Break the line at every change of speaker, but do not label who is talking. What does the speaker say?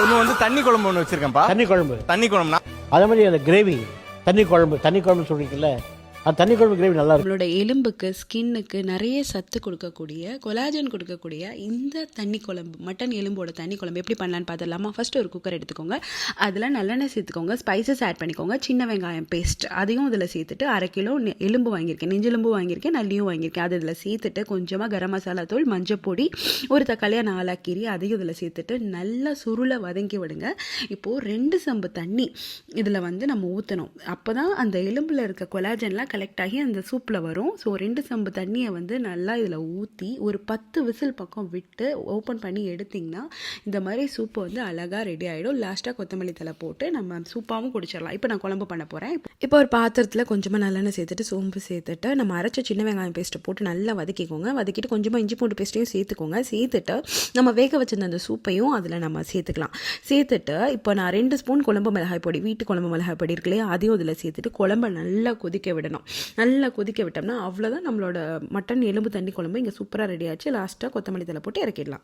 இன்னும் வந்து தண்ணி குழம்பு ஒன்று வச்சிருக்கேன்ப்பா. தண்ணி குழம்புனா
அதே மாதிரி அந்த கிரேவி தண்ணி குழம்பு சொல்றீங்கல்ல, அது தண்ணி குழம்பு கிரேவி நல்லா இருக்கும்.
நம்மளோட எலும்புக்கு ஸ்கின்னுக்கு நிறைய சத்து கொடுக்கக்கூடிய கொலாஜன் கொடுக்கக்கூடிய இந்த தண்ணி குழம்பு, மட்டன் எலும்போட தண்ணி குழம்பு எப்படி பண்ணலான்னு பார்த்துடலாமா? ஃபர்ஸ்ட் ஒரு குக்கர் எடுத்துக்கோங்க. அதில் நல்லெண்ணெய் சேர்த்துக்கோங்க, ஸ்பைசஸ் ஆட் பண்ணிக்கோங்க, சின்ன வெங்காயம் பேஸ்ட் அதையும் இதில் சேர்த்துட்டு 1/2 கிலோ எலும்பு வாங்கியிருக்கேன், நெஞ்செலும்பு வாங்கியிருக்கேன், நல்லியும் வாங்கியிருக்கேன். அது இதில் சேர்த்துட்டு கொஞ்சமாக கரம் மசாலா தூள், மஞ்சள் பொடி, ஒரு தக்காளியாக 4 கீரி அதையும் இதில் சேர்த்துட்டு நல்லா சுருளை வதங்கி விடுங்க. இப்போது 2 சம்பு தண்ணி இதில் வந்து நம்ம ஊற்றணும். அப்போ தான் அந்த எலும்பில் இருக்க கொலாஜன்லாம் கலெக்ட் ஆகி அந்த சூப்பில் வரும். ஸோ 2 சம்பு தண்ணியை வந்து நல்லா இதில் ஊற்றி ஒரு 10 விசில் பக்கம் விட்டு ஓப்பன் பண்ணி எடுத்திங்கன்னா இந்த மாதிரி சூப்பு வந்து அழகாக ரெடி ஆகிடும். லாஸ்ட்டாக கொத்தமல்லி தலை போட்டு நம்ம சூப்பாகவும் குடிச்சிடலாம். இப்போ நான் குழம்பு பண்ண போகிறேன். இப்போ ஒரு பாத்திரத்தில் கொஞ்சமாக நல்லெண்ணெய் சேர்த்துட்டு சோம்பு சேர்த்துட்டு நம்ம அரைச்ச சின்ன வெங்காயம் பேஸ்ட்டை போட்டு நல்லா வதக்கிக்கோங்க. வதக்கிட்டு கொஞ்சமாக இஞ்சி பூண்டு பேஸ்ட்டையும் சேர்த்துக்கோங்க. சேர்த்துட்டு நம்ம வேக வச்சிருந்த அந்த சூப்பையும் அதில் நம்ம சேர்த்துக்கலாம். சேர்த்துட்டு இப்போ நான் 2 ஸ்பூன் குழம்பு மிளகாய் பொடி, வீட்டு குழம்பு மிளகாய் பொடி இருக்கு இல்லையா, அதையும் இதில் சேர்த்துட்டு குழம்பை நல்லா கொதிக்க விடணும். நல்லா கொதிக்க விட்டோம்னா அவ்வளோதான், நம்மளோட மட்டன் எலும்பு தண்ணி குழம்பு இங்கே சூப்பராக ரெடி ஆச்சு. லாஸ்ட்டாக கொத்தமல்லி தலை போட்டு இறக்கிடலாம்.